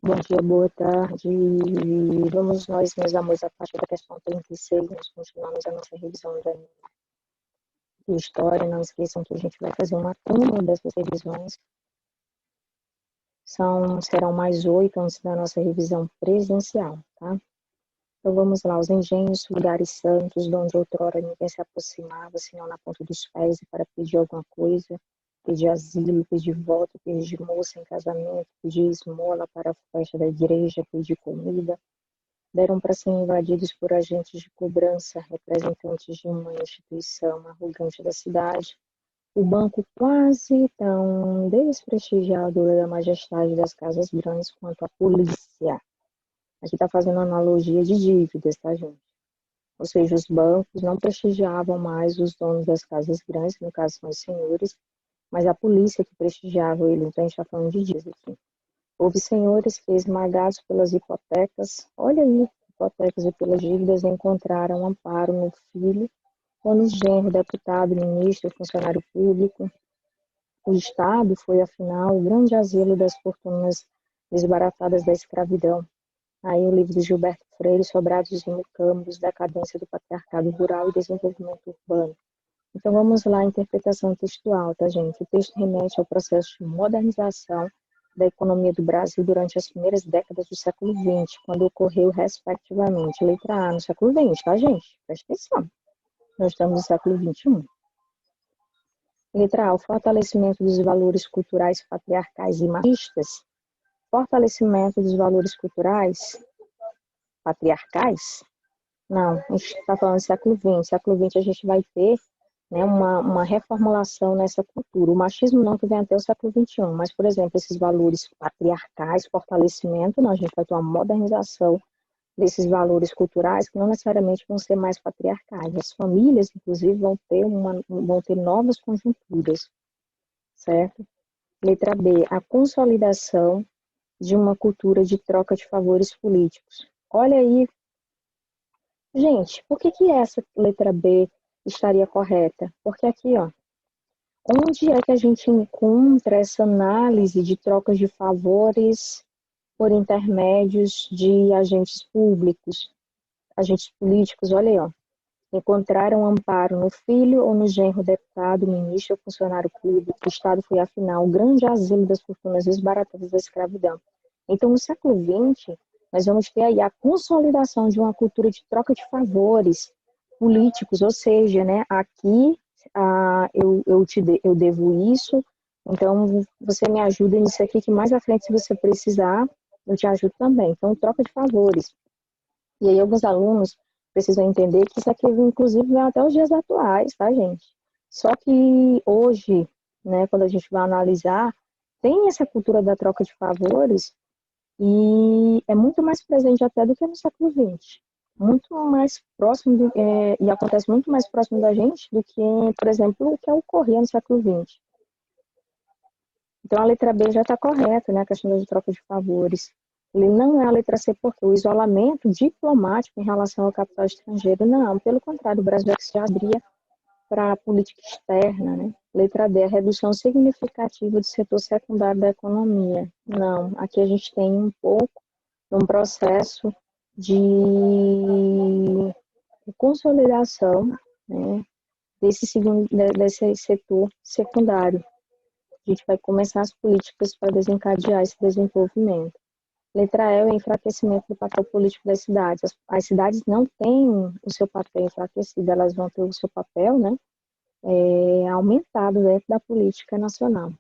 Bom dia, boa tarde. Vamos nós, meus amores, a partir da questão 36, nós continuamos a nossa revisão de história. Não esqueçam que a gente vai fazer uma turma dessas revisões. Serão mais 8 antes da nossa revisão presencial, tá? Então vamos lá, os engenhos, lugares santos, de onde outrora ninguém se aproximava, senão na ponta dos pés e para pedir alguma coisa, pedir asilo, pedir voto, pedir moça em casamento, pedir esmola para a festa da igreja, pedir comida. Deram para ser invadidos por agentes de cobrança, representantes de uma instituição arrogante da cidade, o banco quase tão desprestigiado da majestade das casas grandes quanto a polícia. Aqui está fazendo analogia de dívidas, tá, gente? Ou seja, os bancos não prestigiavam mais os donos das casas grandes, no caso são os senhores, mas a polícia que prestigiava eles. Então a gente está falando de dívidas aqui. Houve senhores que, esmagados pelas hipotecas, olha aí, hipotecas e pelas dívidas, encontraram amparo no filho ou no genro, deputado, ministro, funcionário público. O Estado foi, afinal, o grande asilo das fortunas desbaratadas da escravidão. Aí o livro de Gilberto Freire, Sobrados e Mucambos, Decadência do Patriarcado Rural e Desenvolvimento Urbano. Então vamos lá, a interpretação textual, tá, gente? O texto remete ao processo de modernização da economia do Brasil durante as primeiras décadas do século XX, quando ocorreu, respectivamente, letra A, no século XX, tá, gente? Presta atenção. Nós estamos no século XXI. Letra A, o fortalecimento dos valores culturais patriarcais e machistas. Fortalecimento dos valores culturais patriarcais? Não, a gente está falando do século XX. Século XX a gente vai ter, né, uma reformulação nessa cultura. O machismo não que vem até o século XXI, mas, por exemplo, esses valores patriarcais, fortalecimento, não, a gente vai ter uma modernização desses valores culturais que não necessariamente vão ser mais patriarcais. As famílias, inclusive, vão ter novas conjunturas, certo? Letra B, a consolidação de uma cultura de troca de favores políticos. Olha aí, gente, por que essa letra B estaria correta? Porque aqui, ó, onde é que a gente encontra essa análise de trocas de favores por intermédios de agentes públicos, agentes políticos? Olha aí, ó. Encontraram amparo no filho ou no genro deputado, ministro ou funcionário público. O Estado foi, afinal, o grande asilo das fortunas desbaratadas da escravidão. Então, no século XX, nós vamos ter aí a consolidação de uma cultura de troca de favores políticos, ou seja, né, aqui eu devo isso, então você me ajuda nisso aqui, que mais à frente, se você precisar, eu te ajudo também. Então, troca de favores. E aí, alguns alunos precisam entender que isso aqui, inclusive, vem até os dias atuais, tá, gente? Só que hoje, né, quando a gente vai analisar, tem essa cultura da troca de favores e é muito mais presente até do que no século XX. Muito mais próximo, e acontece muito mais próximo da gente do que, por exemplo, o que ocorria no século XX. Então, a letra B já está correta, né, a questão de troca de favores. Ele não é a letra C porque o isolamento diplomático em relação ao capital estrangeiro, não. Pelo contrário, o Brasil é que se abria para a política externa, né? Letra D, a redução significativa do setor secundário da economia. Não, aqui a gente tem um pouco um processo de consolidação, né, desse setor secundário. A gente vai começar as políticas para desencadear esse desenvolvimento. Letra E, o enfraquecimento do papel político das cidades. As cidades não têm o seu papel enfraquecido, elas vão ter o seu papel, né, aumentado dentro da política nacional.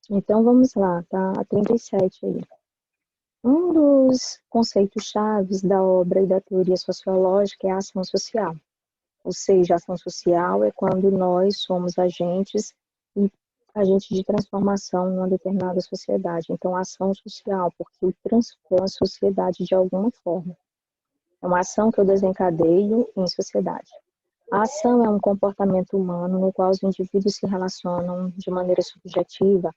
Então, vamos lá, tá? A 37 aí. Um dos conceitos chaves da obra e da teoria sociológica é a ação social. Ou seja, a ação social é quando nós somos agentes e agentes de transformação em uma determinada sociedade. Então, a ação social, porque eu transformo a sociedade de alguma forma. É uma ação que eu desencadeio em sociedade. A ação é um comportamento humano no qual os indivíduos se relacionam de maneira subjetiva,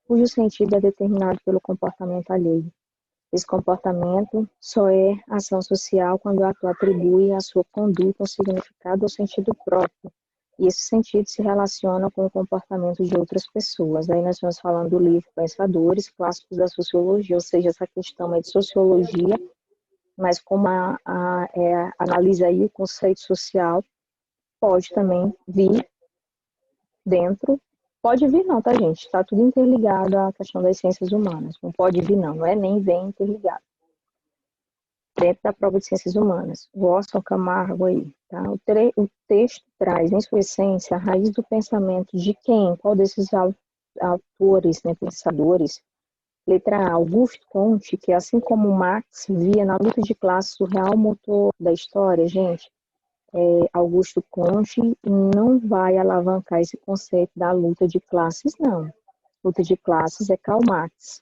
cujo sentido é determinado pelo comportamento alheio. Esse comportamento só é ação social quando o ator atribui à sua conduta um significado ou sentido próprio, e esse sentido se relaciona com o comportamento de outras pessoas. Aí nós estamos falando do livro Pensadores Clássicos da Sociologia, ou seja, essa questão é de sociologia, mas como analisa aí o conceito social, pode também vir dentro, pode vir não, tá, gente? Está tudo interligado à questão das ciências humanas, não pode vir não é nem vem interligado. Dentro da prova de ciências humanas, Watson Camargo aí, tá? O texto traz, em sua essência, a raiz do pensamento de quem? Qual desses autores, né, pensadores? Letra A, Auguste Comte, que assim como Marx via na luta de classes o real motor da história, gente, Augusto Comte não vai alavancar esse conceito da luta de classes, não. Luta de classes é Karl Marx.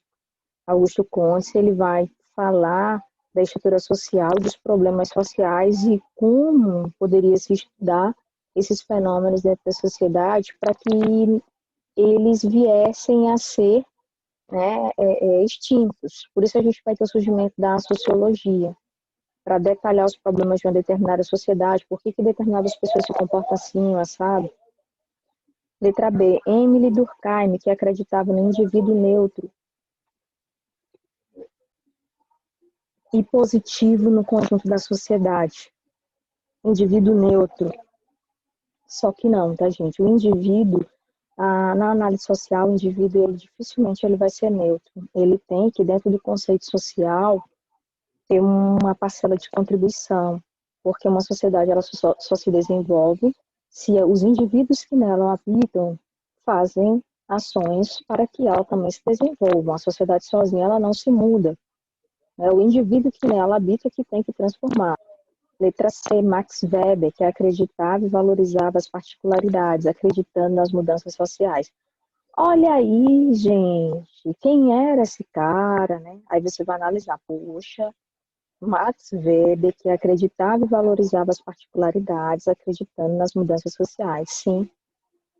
Augusto Comte, ele vai falar da estrutura social, dos problemas sociais e como poderia se estudar esses fenômenos dentro da sociedade para que eles viessem a ser, né, extintos. Por isso a gente vai ter o surgimento da sociologia, para detalhar os problemas de uma determinada sociedade, por que determinadas pessoas se comportam assim, sabe? Letra B, Emile Durkheim, que acreditava no indivíduo neutro e positivo no conjunto da sociedade. Indivíduo neutro. Só que não, tá, gente? O indivíduo, na análise social, o indivíduo, dificilmente ele vai ser neutro. Ele tem que, dentro do conceito social, ter uma parcela de contribuição, porque uma sociedade ela só se desenvolve se os indivíduos que nela habitam fazem ações para que ela também se desenvolva. A sociedade sozinha ela não se muda. É o indivíduo que nela habita que tem que transformar. Letra C, Max Weber, que acreditava e valorizava as particularidades, acreditando nas mudanças sociais. Olha aí, gente, quem era esse cara, né? Aí você vai analisar, poxa, Max Weber, que acreditava e valorizava as particularidades, acreditando nas mudanças sociais. Sim,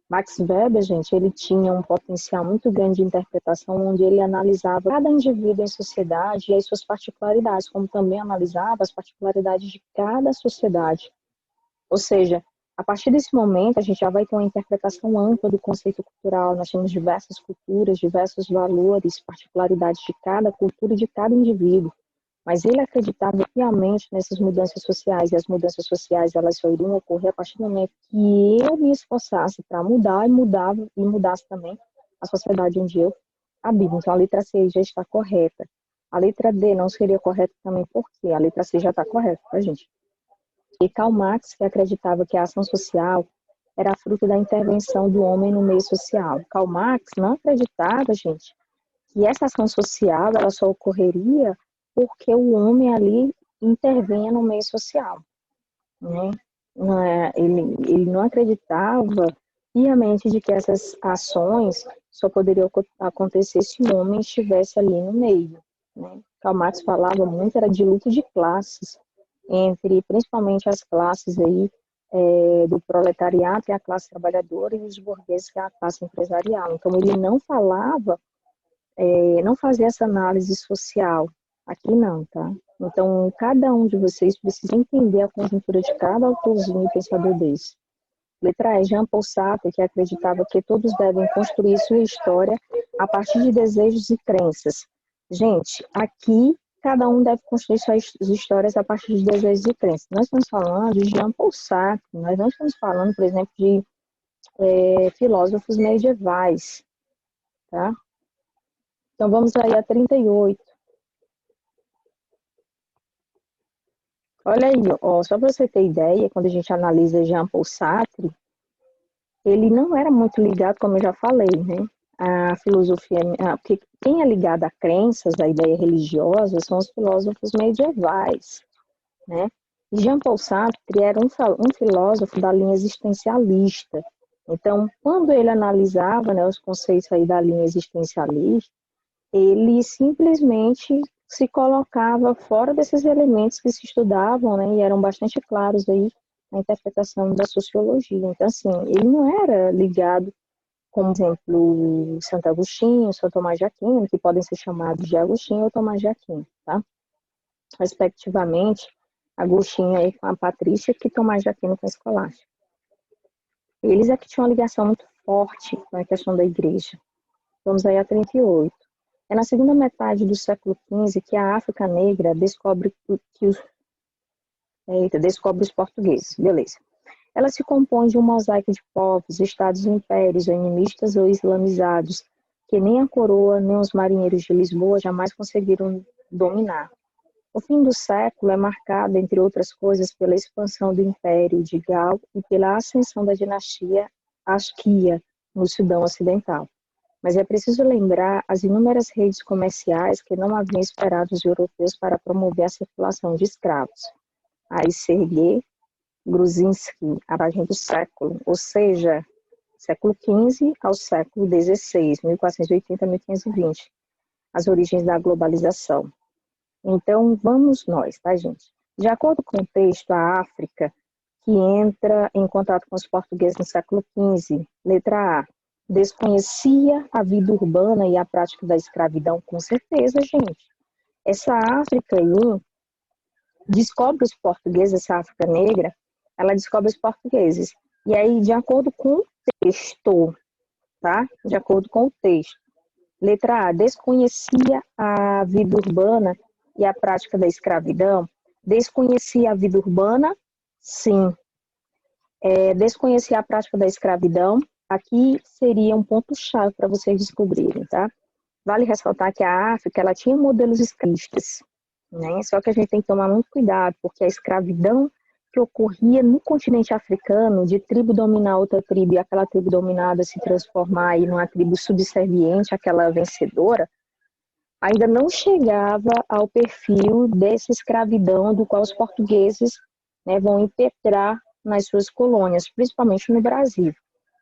Max Weber, gente, ele tinha um potencial muito grande de interpretação, onde ele analisava cada indivíduo em sociedade e as suas particularidades, como também analisava as particularidades de cada sociedade. Ou seja, a partir desse momento, a gente já vai ter uma interpretação ampla do conceito cultural. Nós temos diversas culturas, diversos valores, particularidades de cada cultura e de cada indivíduo. Mas ele acreditava piamente nessas mudanças sociais, e as mudanças sociais elas só iriam ocorrer a partir do momento que eu me esforçasse para mudar e mudasse também a sociedade onde eu habito. Então a letra C já está correta. A letra D não seria correta também, porque a letra C já está correta, tá, gente? E Karl Marx, que acreditava que a ação social era fruto da intervenção do homem no meio social. Karl Marx não acreditava, gente, que essa ação social ela só ocorreria porque o homem ali intervenha no meio social, né? Ele não acreditava piamente de que essas ações só poderiam acontecer se o homem estivesse ali no meio, né? Karl Marx falava muito era de luta de classes, entre principalmente as classes aí do proletariado, que é a classe trabalhadora, e os burgueses, que é a classe empresarial. Então ele não falava não fazer essa análise social. Aqui não, tá? Então, cada um de vocês precisa entender a conjuntura de cada autorzinho e pensador desse. Letra E, Jean Paul Sartre, que acreditava que todos devem construir sua história a partir de desejos e crenças. Gente, aqui cada um deve construir suas histórias a partir de desejos e crenças. Nós estamos falando de Jean Paul Sartre, nós não estamos falando, por exemplo, de filósofos medievais, tá? Então, vamos aí a 38. Olha aí, ó, só para você ter ideia, quando a gente analisa Jean Paul Sartre, ele não era muito ligado, como eu já falei, né? A filosofia, porque quem é ligado a crenças, a ideia religiosa, são os filósofos medievais, né? E Jean Paul Sartre era um filósofo da linha existencialista. Então, quando ele analisava, né, os conceitos aí da linha existencialista, ele simplesmente se colocava fora desses elementos que se estudavam, né, e eram bastante claros aí na interpretação da sociologia. Então, assim, ele não era ligado, como exemplo, Santo Agostinho, São Tomás de Aquino, que podem ser chamados de Agostinho ou Tomás de Aquino, tá? Respectivamente, Agostinho aí com a Patrícia, que Tomás de Aquino com a Escolástica. Eles é que tinham uma ligação muito forte com a questão da igreja. Vamos aí a 38. É na segunda metade do século XV que a África Negra descobre os portugueses. Beleza. Ela se compõe de um mosaico de povos, estados e impérios, animistas ou islamizados, que nem a coroa, nem os marinheiros de Lisboa jamais conseguiram dominar. O fim do século é marcado, entre outras coisas, pela expansão do Império de Gal e pela ascensão da dinastia Asquia, no Sudão Ocidental. Mas é preciso lembrar as inúmeras redes comerciais que não haviam esperado os europeus para promover a circulação de escravos. Aí Sergei Gruzinski, abrangendo o século, ou seja, século XV ao século XVI, 1480 a 1520, as origens da globalização. Então, vamos nós, tá, gente? De acordo com o texto, a África, que entra em contato com os portugueses no século XV, letra A, desconhecia a vida urbana e a prática da escravidão, com certeza, gente. Essa África aí descobre os portugueses, essa África negra, ela descobre os portugueses. E aí, de acordo com o texto, tá? De acordo com o texto. Letra A, desconhecia a vida urbana e a prática da escravidão. Desconhecia a vida urbana? Sim. Desconhecia a prática da escravidão? Aqui seria um ponto-chave para vocês descobrirem, tá? Vale ressaltar que a África, ela tinha modelos escravistas, né? Só que a gente tem que tomar muito cuidado, porque a escravidão que ocorria no continente africano, de tribo dominar outra tribo e aquela tribo dominada se transformar em uma tribo subserviente, aquela vencedora, ainda não chegava ao perfil dessa escravidão do qual os portugueses, né, vão impetrar nas suas colônias, principalmente no Brasil.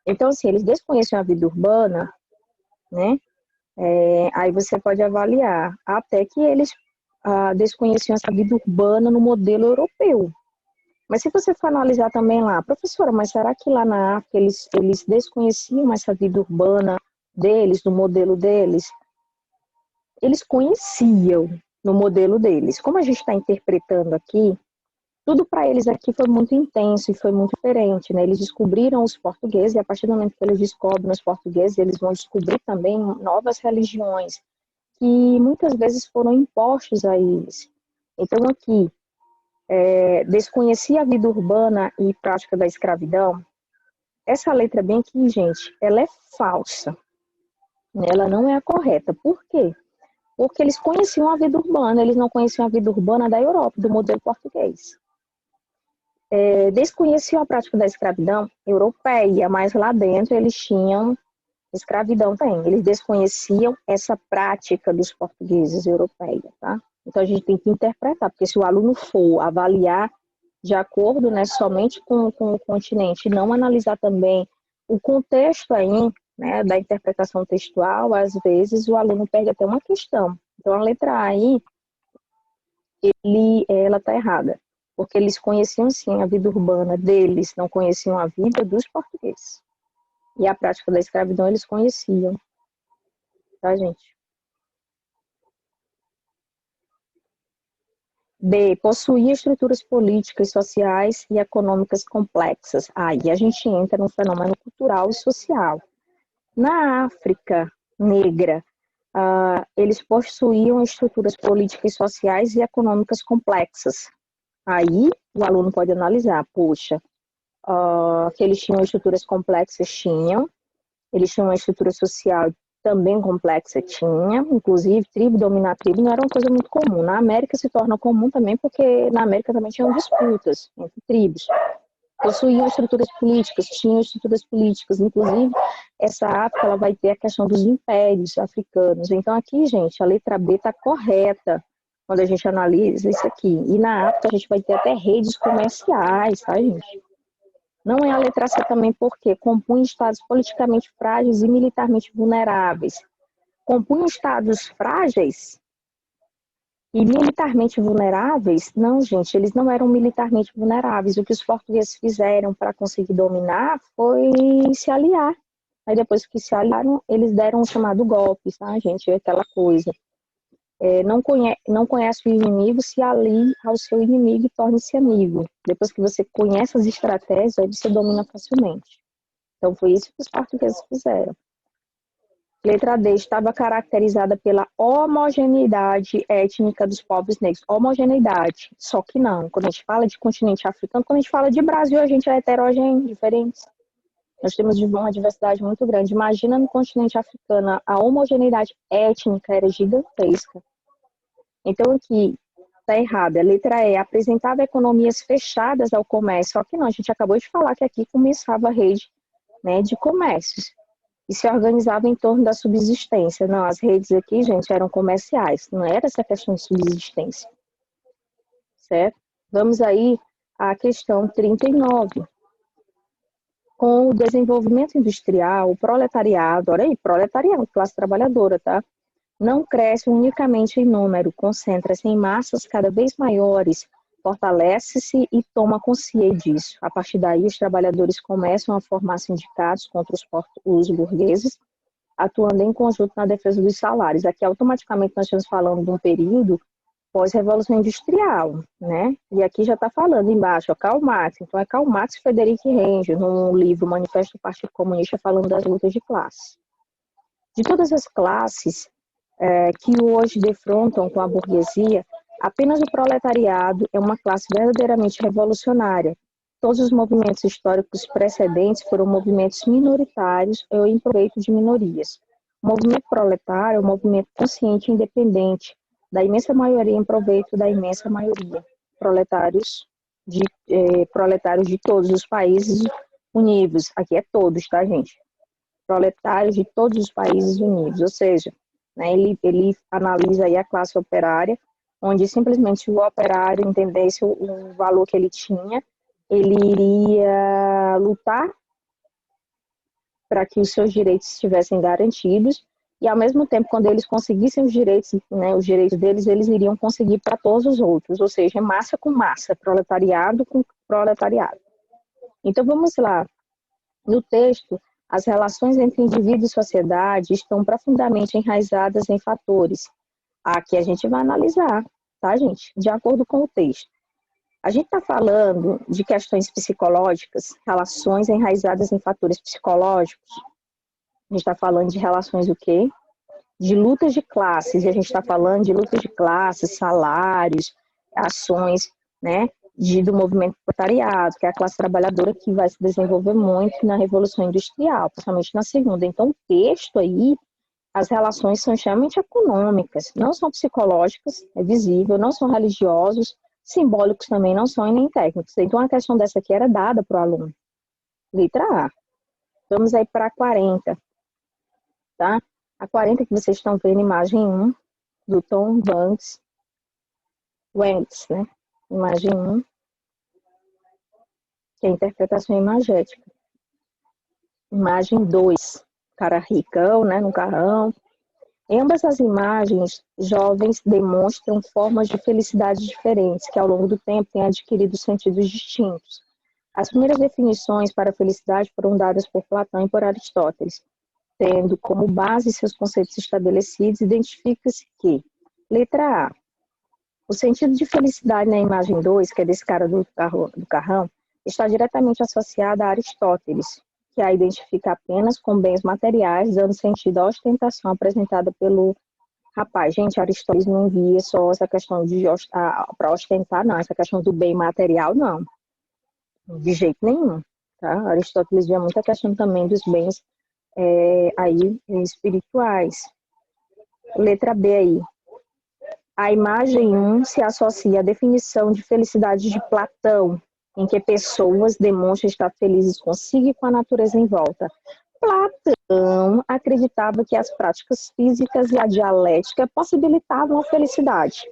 Então, assim, eles desconheciam a vida urbana, né? Aí você pode avaliar, até que eles desconheciam essa vida urbana no modelo europeu. Mas se você for analisar também lá, professora, mas será que lá na África eles desconheciam essa vida urbana deles, do modelo deles? Eles conheciam no modelo deles. Como a gente está interpretando aqui, tudo para eles aqui foi muito intenso e foi muito diferente, né? Eles descobriram os portugueses e a partir do momento que eles descobrem os portugueses, eles vão descobrir também novas religiões que muitas vezes foram impostos a eles. Então aqui, desconhecia a vida urbana e prática da escravidão. Essa letra bem aqui, gente, ela é falsa. Ela não é a correta. Por quê? Porque eles conheciam a vida urbana, eles não conheciam a vida urbana da Europa, do modelo português. Desconheciam a prática da escravidão europeia, mas lá dentro eles tinham escravidão também. Eles desconheciam essa prática dos portugueses europeia, tá? Então a gente tem que interpretar, porque se o aluno for avaliar de acordo, né, somente com o continente, e não analisar também o contexto aí, né, da interpretação textual, às vezes o aluno perde até uma questão. Então a letra A aí, ela está errada, porque eles conheciam sim a vida urbana deles, não conheciam a vida dos portugueses. E a prática da escravidão eles conheciam, tá, gente? B, possuía estruturas políticas, sociais e econômicas complexas. Aí a gente entra no fenômeno cultural e social. Na África negra, eles possuíam estruturas políticas, sociais e econômicas complexas. Aí o aluno pode analisar, poxa, que eles tinham estruturas complexas, tinham, eles tinham uma estrutura social também complexa, tinha, inclusive tribo dominar tribo não era uma coisa muito comum. Na América se torna comum também porque na América também tinham disputas entre tribos. Possuíam estruturas políticas, tinham estruturas políticas, inclusive essa África ela vai ter a questão dos impérios africanos. Então aqui, gente, a letra B está correta quando a gente analisa isso aqui. E na África a gente vai ter até redes comerciais, tá, gente? Não é a letra C também porque compunha estados politicamente frágeis e militarmente vulneráveis. Compunham estados frágeis e militarmente vulneráveis? Não, gente, eles não eram militarmente vulneráveis. O que os portugueses fizeram para conseguir dominar foi se aliar. Aí depois que se aliaram, eles deram o chamado golpe, tá, gente? É aquela coisa. Não conhece o inimigo, se alie ao seu inimigo e torne-se amigo. Depois que você conhece as estratégias, aí você domina facilmente. Então, foi isso que os portugueses fizeram. Letra D, estava caracterizada pela homogeneidade étnica dos povos negros. Homogeneidade, só que não. Quando a gente fala de continente africano, quando a gente fala de Brasil, a gente é heterogêneo, diferente. Nós temos uma diversidade muito grande. Imagina no continente africano, a homogeneidade étnica era gigantesca. Então, aqui está errado. A letra E, apresentava economias fechadas ao comércio. Só que não, a gente acabou de falar que aqui começava a rede, né, de comércios. E se organizava em torno da subsistência. Não, as redes aqui, gente, eram comerciais. Não era essa questão de subsistência. Certo? Vamos aí à questão 39. Com o desenvolvimento industrial, o proletariado, olha aí, proletariado, classe trabalhadora, tá? Não cresce unicamente em número, concentra-se em massas cada vez maiores, fortalece-se e toma consciência disso. A partir daí, os trabalhadores começam a formar sindicatos contra os burgueses, atuando em conjunto na defesa dos salários. Aqui, automaticamente, nós estamos falando de um período pós-revolução industrial, né? E aqui já está falando embaixo, ó, Karl Marx. Então, é Karl Marx e Friedrich Engels, no livro Manifesto do Partido Comunista, falando das lutas de classe. De todas as classes que hoje defrontam com a burguesia, apenas o proletariado é uma classe verdadeiramente revolucionária. Todos os movimentos históricos precedentes foram movimentos minoritários ou em proveito de minorias. O movimento proletário é um movimento consciente e independente, da imensa maioria em proveito da imensa maioria. Proletários de todos os países unidos. Aqui é todos, tá, gente? Proletários de todos os países unidos. Ou seja, né, ele analisa aí a classe operária, onde simplesmente o operário entendesse o valor que ele tinha, ele iria lutar para que os seus direitos estivessem garantidos, e ao mesmo tempo, quando eles conseguissem os direitos, né, os direitos deles, eles iriam conseguir para todos os outros, ou seja, massa com massa, proletariado com proletariado. Então, vamos lá. No texto, as relações entre indivíduo e sociedade estão profundamente enraizadas em fatores. Aqui a gente vai analisar, tá, gente? De acordo com o texto. A gente está falando de questões psicológicas, relações enraizadas em fatores psicológicos. A gente está falando de relações o quê? De lutas de classes, e a gente está falando de lutas de classes, salários, ações, né, do movimento proletariado, que é a classe trabalhadora que vai se desenvolver muito na Revolução Industrial, principalmente na segunda. Então, o texto aí, as relações são extremamente econômicas, não são psicológicas, é visível, não são religiosos, simbólicos também não são e nem técnicos. Então, a questão dessa aqui era dada para o aluno. Letra A. Vamos aí para a 40, tá? A 40 que vocês estão vendo, imagem 1, do Tom Wentz, né? Imagem 1, que é a interpretação imagética. Imagem 2, cara ricão, né, no carrão. Em ambas as imagens, jovens demonstram formas de felicidade diferentes, que ao longo do tempo têm adquirido sentidos distintos. As primeiras definições para a felicidade foram dadas por Platão e por Aristóteles. Tendo como base seus conceitos estabelecidos, identifica-se que, letra A, o sentido de felicidade na imagem 2, que é desse cara do carrão, está diretamente associado a Aristóteles, que a identifica apenas com bens materiais, dando sentido à ostentação apresentada pelo rapaz. Gente, Aristóteles não via só essa questão de para ostentar, não, essa questão do bem material, não, de jeito nenhum. Tá? Aristóteles via muita questão também dos bens aí espirituais. Letra B aí. A imagem 1 se associa à definição de felicidade de Platão, em que pessoas demonstram estar felizes consigo e com a natureza em volta. Platão acreditava que as práticas físicas e a dialética possibilitavam a felicidade.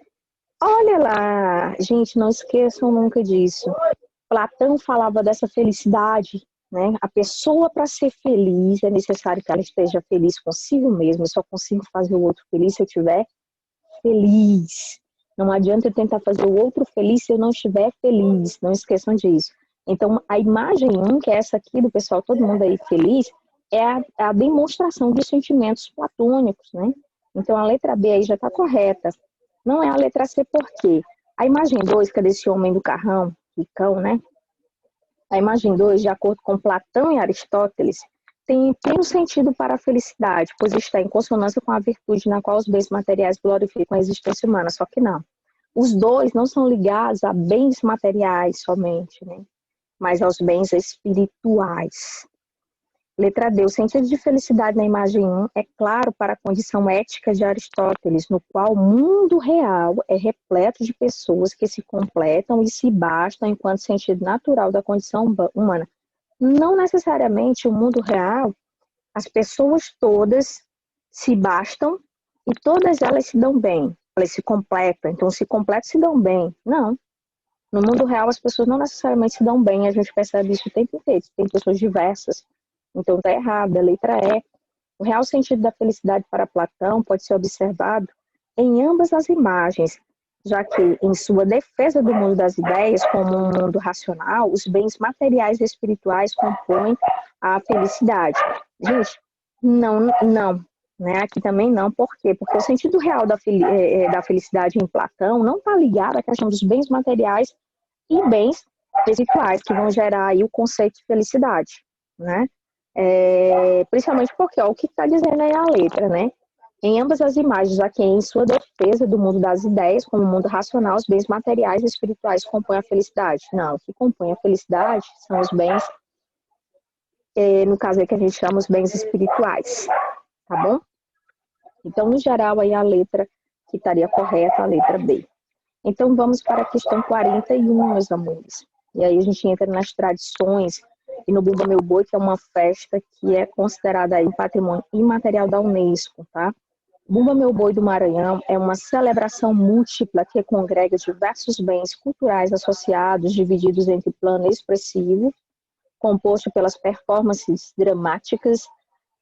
Olha lá, gente, não esqueçam nunca disso. Platão falava dessa felicidade, né? A pessoa, para ser feliz, é necessário que ela esteja feliz consigo mesma. Eu só consigo fazer o outro feliz se eu estiver feliz. Não adianta eu tentar fazer o outro feliz se eu não estiver feliz. Não esqueçam disso. Então, a imagem 1, que é essa aqui do pessoal, todo mundo aí feliz, é a demonstração dos sentimentos platônicos, né? Então, a letra B aí já está correta. Não é a letra C, por quê? A imagem 2, que é desse homem do carrão, ricão, né? A imagem 2, de acordo com Platão e Aristóteles, tem pleno sentido para a felicidade, pois está em consonância com a virtude na qual os bens materiais glorificam a existência humana, só que não. Os dois não são ligados a bens materiais somente, né? Mas aos bens espirituais. Letra D. O sentido de felicidade na imagem 1 é claro para a condição ética de Aristóteles, no qual o mundo real é repleto de pessoas que se completam e se bastam enquanto sentido natural da condição humana. Não necessariamente o mundo real, as pessoas todas se bastam e todas elas se dão bem, elas se completam, então se completam se dão bem. Não. No mundo real as pessoas não necessariamente se dão bem, a gente percebe isso o tempo inteiro, tem pessoas diversas. Então está errado, a letra E. O real sentido da felicidade para Platão pode ser observado em ambas as imagens, já que em sua defesa do mundo das ideias como um mundo racional, os bens materiais e espirituais compõem a felicidade. Gente, não, né? Aqui também não, por quê? Porque o sentido real da felicidade em Platão não está ligado à questão dos bens materiais e bens espirituais, que vão gerar aí o conceito de felicidade, né? Principalmente porque, ó, o que está dizendo aí a letra, né? Em ambas as imagens, aqui em sua defesa do mundo das ideias, como o mundo racional, os bens materiais e espirituais compõem a felicidade. Não, o que compõe a felicidade são os bens, no caso aí que a gente chama os bens espirituais, tá bom? Então, no geral, aí a letra que estaria correta, a letra B. Então, vamos para a questão 41, meus amores. E aí a gente entra nas tradições e no Bumba Meu Boi, que é uma festa que é considerada aí patrimônio imaterial da Unesco, tá? Bumba Meu Boi do Maranhão é uma celebração múltipla que congrega diversos bens culturais associados, divididos entre o plano expressivo, composto pelas performances dramáticas,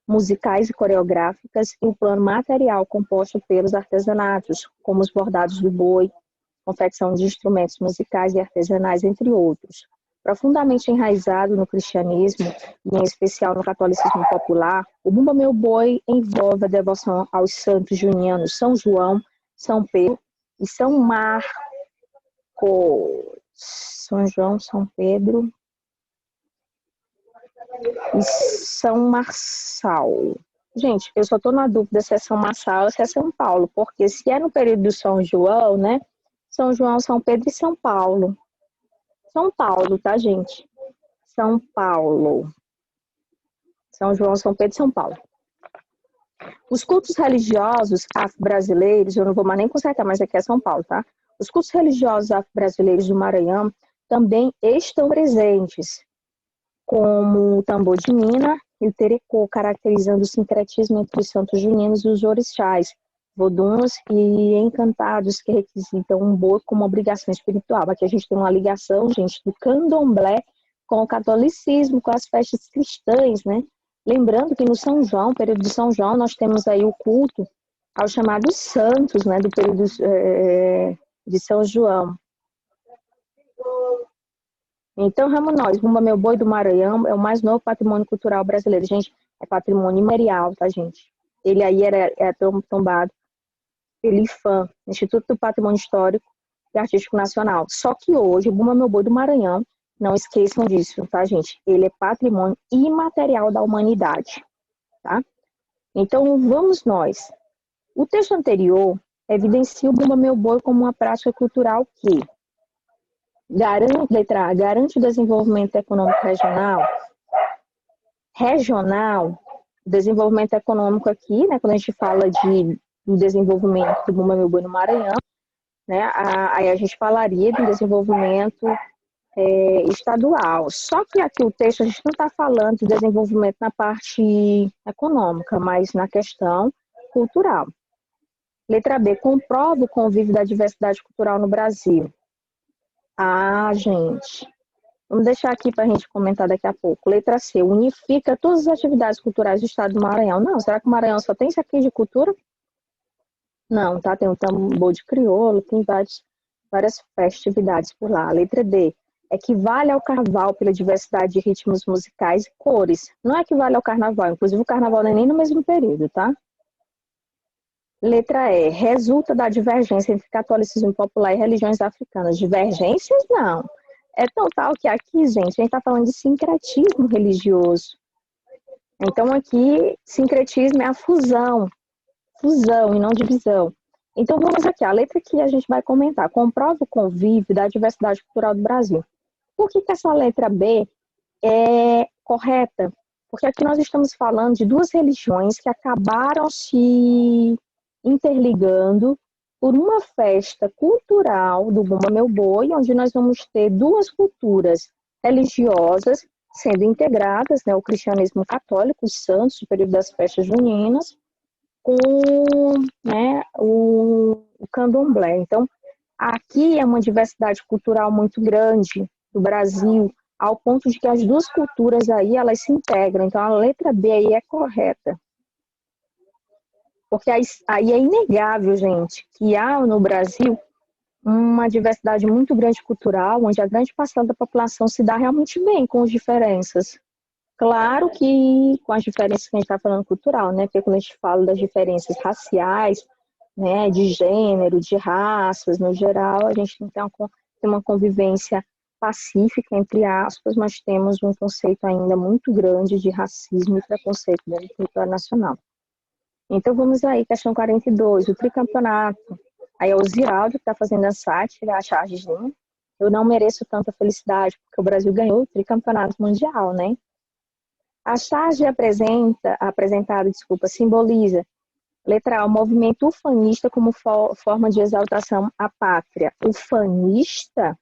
musicais e coreográficas, e o plano material, composto pelos artesanatos, como os bordados do boi, confecção de instrumentos musicais e artesanais, entre outros. Profundamente enraizado no cristianismo, e em especial no catolicismo popular, o Bumba Meu Boi envolve a devoção aos santos junianos São João, São Pedro e São Marcos. São João, São Pedro e São Marçal. Gente, eu só estou na dúvida se é São Marçal ou se é São Paulo, porque se é no período do São João, né? São João, São Pedro e São Paulo. São Paulo, tá, gente? São Paulo. São João, São Pedro e São Paulo. Os cultos religiosos afro-brasileiros, eu não vou mais nem consertar, mas aqui é São Paulo, tá? Os cultos religiosos afro-brasileiros do Maranhão também estão presentes, como o tambor de Nina e o terecô, caracterizando o sincretismo entre os santos juninos e os orixás, voduns e encantados que requisitam um boi como obrigação espiritual. Aqui a gente tem uma ligação, gente, do candomblé com o catolicismo, com as festas cristãs, né? Lembrando que no São João, período de São João, nós temos aí o culto aos chamados santos, né, do período de São João. Então, vamos nós, Bumba Meu Boi do Maranhão é o mais novo patrimônio cultural brasileiro. Gente, é patrimônio imaterial, tá, gente? Ele aí era tombado pelo IPHAN, Instituto do Patrimônio Histórico e Artístico Nacional. Só que hoje, o Bumba Meu Boi do Maranhão, não esqueçam disso, tá, gente? Ele é patrimônio imaterial da humanidade, tá? Então, vamos nós. O texto anterior evidencia o Bumba Meu Boi como uma prática cultural que letra A, garante o desenvolvimento econômico regional, desenvolvimento econômico aqui, né, quando a gente fala do desenvolvimento do Bumba Meu Boi no Maranhão, né, aí a gente falaria do desenvolvimento estadual. Só que aqui o texto a gente não está falando de desenvolvimento na parte econômica, mas na questão cultural. Letra B, comprova o convívio da diversidade cultural no Brasil. Ah, gente, vamos deixar aqui para a gente comentar daqui a pouco. Letra C, unifica todas as atividades culturais do estado do Maranhão. Não, será que o Maranhão só tem isso aqui de cultura? Não, tá? Tem o tambor de crioulo, tem várias festividades por lá. Letra D, equivale ao carnaval pela diversidade de ritmos musicais e cores. Não equivale ao carnaval, inclusive o carnaval não é nem no mesmo período, tá? Letra E, resulta da divergência entre catolicismo popular e religiões africanas. Divergências, não. É total que aqui, gente, a gente está falando de sincretismo religioso. Então, aqui, sincretismo é a fusão e não divisão. Então, vamos aqui, a letra que a gente vai comentar. Comprova o convívio da diversidade cultural do Brasil. Por que essa letra B é correta? Porque aqui nós estamos falando de duas religiões que acabaram se interligando por uma festa cultural do Bumba Meu Boi, onde nós vamos ter duas culturas religiosas sendo integradas, né, o cristianismo católico, os santos, o período das festas juninas, com, né, o candomblé. Então, aqui é uma diversidade cultural muito grande do Brasil, ao ponto de que as duas culturas aí, elas se integram. Então, a letra B aí é correta. Porque aí é inegável, gente, que há no Brasil uma diversidade muito grande cultural, onde a grande parcela da população se dá realmente bem com as diferenças. Claro que com as diferenças que a gente está falando cultural, né? Porque quando a gente fala das diferenças raciais, né, de gênero, de raças, no geral, a gente não tem uma convivência pacífica, entre aspas, mas temos um conceito ainda muito grande de racismo e preconceito dentro do território nacional. Então, vamos aí, questão 42, o tricampeonato. Aí é o Ziraldo que está fazendo a sátira, a chargezinha. Eu não mereço tanta felicidade, porque o Brasil ganhou o tricampeonato mundial, né? A charge apresentada, simboliza, letra A, o movimento ufanista como forma de exaltação à pátria. Ufanista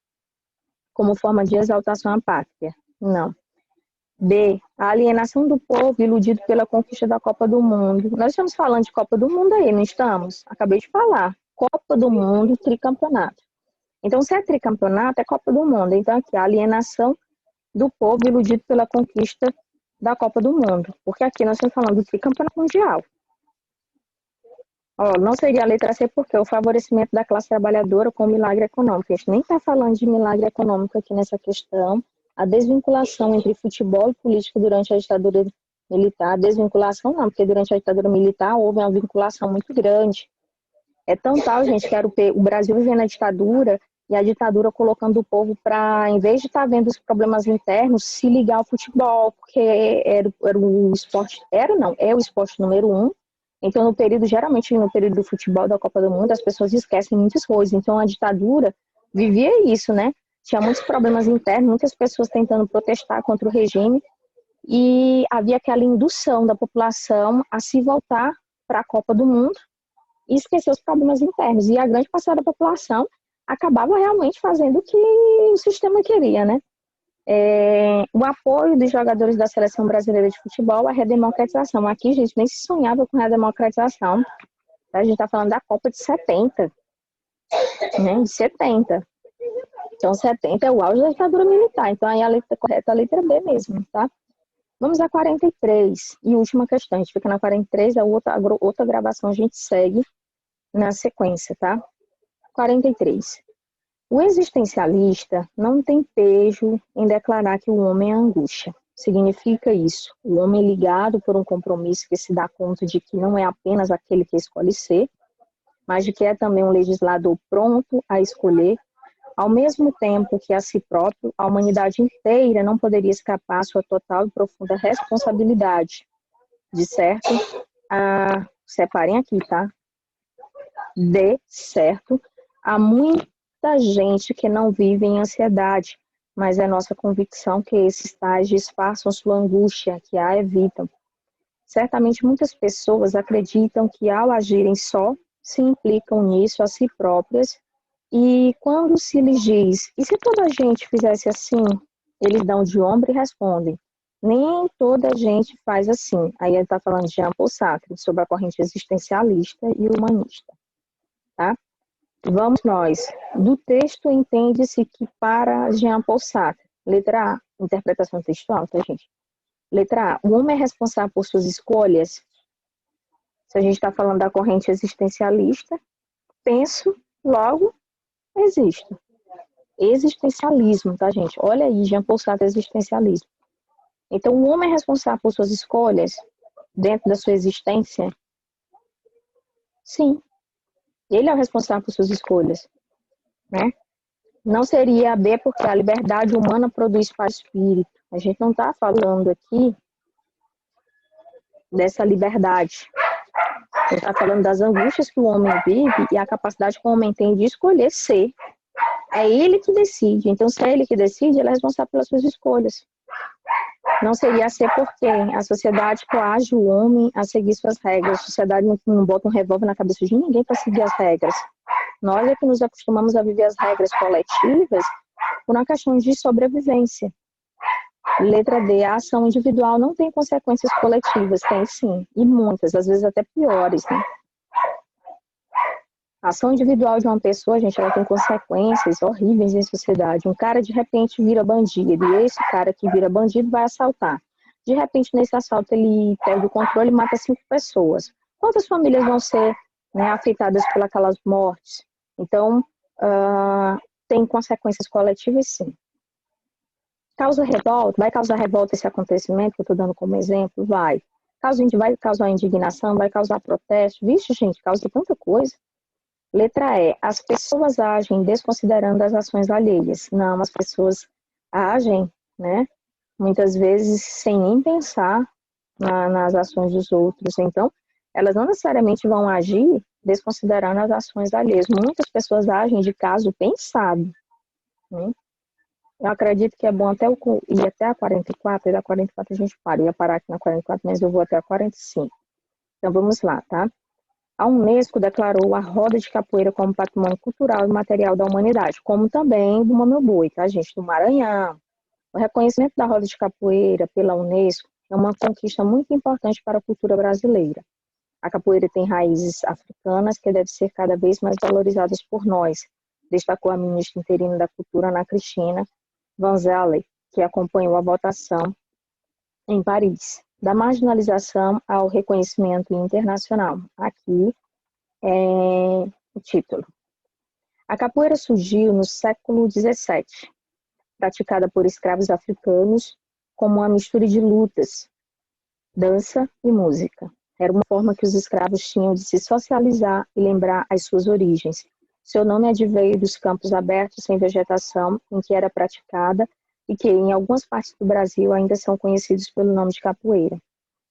como forma de exaltação à pátria? Não. B, a alienação do povo iludido pela conquista da Copa do Mundo. Nós estamos falando de Copa do Mundo aí, não estamos? Acabei de falar. Copa do Mundo, tricampeonato. Então, se é tricampeonato, é Copa do Mundo. Então, aqui, a alienação do povo iludido pela conquista da Copa do Mundo. Porque aqui nós estamos falando do tricampeonato mundial. Ó, não seria a letra C porque o favorecimento da classe trabalhadora com o milagre econômico. A gente nem está falando de milagre econômico aqui nessa questão. A desvinculação entre futebol e política durante a ditadura militar. Desvinculação não, porque durante a ditadura militar houve uma vinculação muito grande. É tão tal, gente, que era o Brasil vivendo a ditadura e a ditadura colocando o povo para, em vez de estar vendo os problemas internos, se ligar ao futebol, porque era o esporte, é o esporte número 1. Então, geralmente no período do futebol da Copa do Mundo, as pessoas esquecem muitas coisas. Então, a ditadura vivia isso, né? Tinha muitos problemas internos, muitas pessoas tentando protestar contra o regime, e havia aquela indução da população a se voltar para a Copa do Mundo e esquecer os problemas internos. E a grande parcela da população acabava realmente fazendo o que o sistema queria, né? O apoio dos jogadores da Seleção Brasileira de Futebol à redemocratização. Aqui, gente, nem se sonhava com redemocratização. A gente está falando da Copa de 70, né? De 70. Então, 70 é o auge da ditadura militar. Então, aí a letra correta é a letra B mesmo, tá? Vamos a 43. E última questão. A gente fica na 43, a outra gravação a gente segue na sequência, tá? 43. O existencialista não tem pejo em declarar que o homem é angústia. Significa isso, o homem ligado por um compromisso que se dá conta de que não é apenas aquele que escolhe ser, mas de que é também um legislador pronto a escolher, ao mesmo tempo que a si próprio, a humanidade inteira não poderia escapar à sua total e profunda responsabilidade. De certo, separem aqui, tá? De certo, há muita gente que não vive em ansiedade, mas é nossa convicção que esses tais disfarçam sua angústia, que a evitam. Certamente muitas pessoas acreditam que ao agirem só, se implicam nisso a si próprias, e quando se lhes diz, e se toda a gente fizesse assim? Eles dão de ombro e respondem, nem toda a gente faz assim. Aí ele está falando de Jean Paul Sartre, sobre a corrente existencialista e humanista. Tá? Vamos nós. Do texto entende-se que para Jean Paul Sartre, letra A, interpretação textual, tá, gente? Letra A, o homem é responsável por suas escolhas. Se a gente está falando da corrente existencialista, penso, logo, existo. Existencialismo, tá, gente? Olha aí, Jean Paul Sartre, existencialismo. Então, o homem é responsável por suas escolhas dentro da sua existência? Sim. Ele é o responsável por suas escolhas, né? Não seria a B, porque a liberdade humana produz paz e espírito. A gente não está falando aqui dessa liberdade. A gente está falando das angústias que o homem vive e a capacidade que o homem tem de escolher ser. É ele que decide. Então, se é ele que decide, ele é responsável pelas suas escolhas. Não seria a ser porque a sociedade coage o homem a seguir suas regras. A sociedade não bota um revólver na cabeça de ninguém para seguir as regras. Nós é que nos acostumamos a viver as regras coletivas por uma questão de sobrevivência. Letra D, a ação individual não tem consequências coletivas, tem sim, e muitas, às vezes até piores, né? A ação individual de uma pessoa, gente, ela tem consequências horríveis em sociedade. Um cara, de repente, vira bandido, e esse cara que vira bandido vai assaltar. De repente, nesse assalto, ele perde o controle e mata 5 pessoas. Quantas famílias vão ser, né, afetadas por aquelas mortes? Então, tem consequências coletivas, sim. Causa revolta? Vai causar revolta esse acontecimento que eu estou dando como exemplo? Vai. Vai causar indignação? Vai causar protesto? Vixe, gente, causa tanta coisa. Letra E. As pessoas agem desconsiderando as ações alheias. Não, as pessoas agem, né? Muitas vezes sem nem pensar nas ações dos outros. Então, elas não necessariamente vão agir desconsiderando as ações alheias. Muitas pessoas agem de caso pensado, né? Eu acredito que é bom até ir até a 44, e da 44 a gente para. Eu ia parar aqui na 44, mas eu vou até a 45. Então vamos lá, tá? A Unesco declarou a roda de capoeira como patrimônio cultural e material da humanidade, como também do Mamel-Boi, tá, gente? Do Maranhão. O reconhecimento da roda de capoeira pela Unesco é uma conquista muito importante para a cultura brasileira. A capoeira tem raízes africanas que devem ser cada vez mais valorizadas por nós, destacou a ministra interina da Cultura, Ana Cristina Vanzetti, que acompanhou a votação em Paris, da marginalização ao reconhecimento internacional. Aqui é o título. A capoeira surgiu no século XVII, praticada por escravos africanos como uma mistura de lutas, dança e música. Era uma forma que os escravos tinham de se socializar e lembrar as suas origens. Seu nome adveio dos campos abertos sem vegetação em que era praticada e que em algumas partes do Brasil ainda são conhecidos pelo nome de capoeira.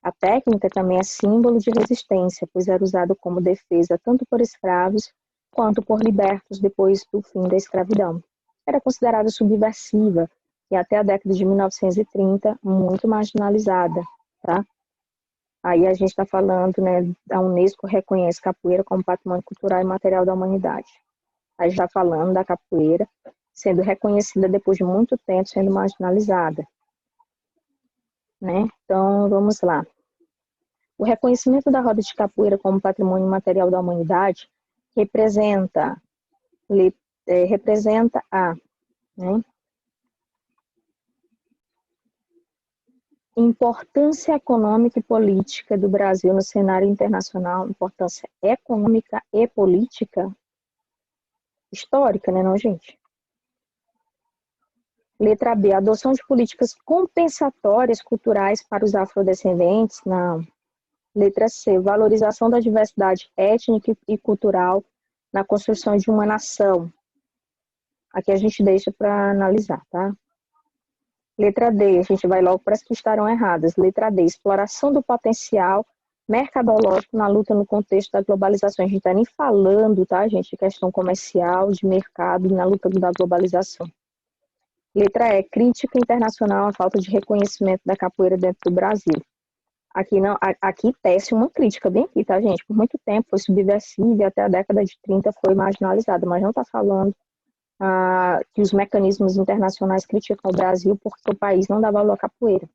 A técnica também é símbolo de resistência, pois era usada como defesa tanto por escravos quanto por libertos depois do fim da escravidão. Era considerada subversiva e até a década de 1930 muito marginalizada, tá? Aí a gente está falando, né, a Unesco reconhece capoeira como patrimônio cultural e material da humanidade. Aí já falando da capoeira sendo reconhecida depois de muito tempo sendo marginalizada, né? Então, vamos lá. O reconhecimento da roda de capoeira como patrimônio material da humanidade representa a, né, importância econômica e política do Brasil no cenário internacional, importância econômica e política histórica, né, não, gente? Letra B, adoção de políticas compensatórias culturais para os afrodescendentes, não. Letra C, valorização da diversidade étnica e cultural na construção de uma nação. Aqui a gente deixa para analisar, tá? Letra D, a gente vai logo para as que estarão erradas. Letra D, exploração do potencial mercadológico na luta no contexto da globalização. A gente está nem falando, tá, gente, de questão comercial, de mercado, na luta da globalização. Letra E, crítica internacional à falta de reconhecimento da capoeira dentro do Brasil. Aqui, não, aqui tece uma crítica bem aqui, tá, gente? Por muito tempo foi subversiva e até a década de 30 foi marginalizada, mas não está falando que os mecanismos internacionais criticam o Brasil porque o país não dá valor à capoeira.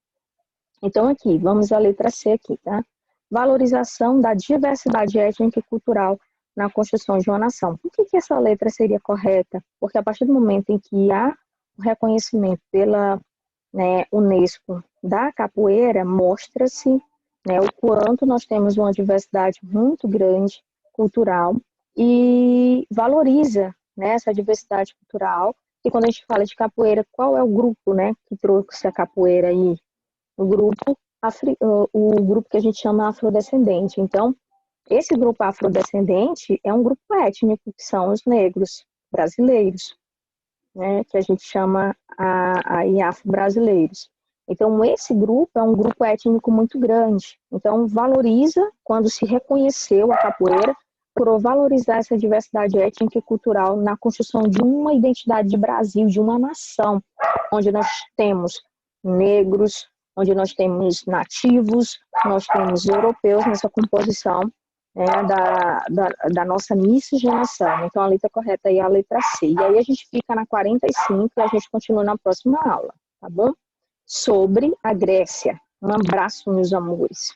Então, aqui, vamos à letra C aqui, tá? Valorização da diversidade étnica e cultural na construção de uma nação. Por que essa letra seria correta? Porque a partir do momento em que há o reconhecimento pela, né, Unesco da capoeira, mostra-se, né, o quanto nós temos uma diversidade muito grande cultural e valoriza, né, essa diversidade cultural. E quando a gente fala de capoeira, qual é o grupo, né, que trouxe a capoeira aí? O grupo que a gente chama afrodescendente. Então, esse grupo afrodescendente é um grupo étnico, que são os negros brasileiros. né, que a gente chama a afro-brasileiros. Então, esse grupo é um grupo étnico muito grande. Então, valoriza, quando se reconheceu a capoeira, procurou valorizar essa diversidade étnica e cultural na construção de uma identidade de Brasil, de uma nação, onde nós temos negros, onde nós temos nativos, nós temos europeus nessa composição, né, da nossa miscigenação. Então, a letra correta aí é a letra C. E aí a gente fica na 45 e a gente continua na próxima aula, tá bom? Sobre a Grécia. Um abraço, meus amores.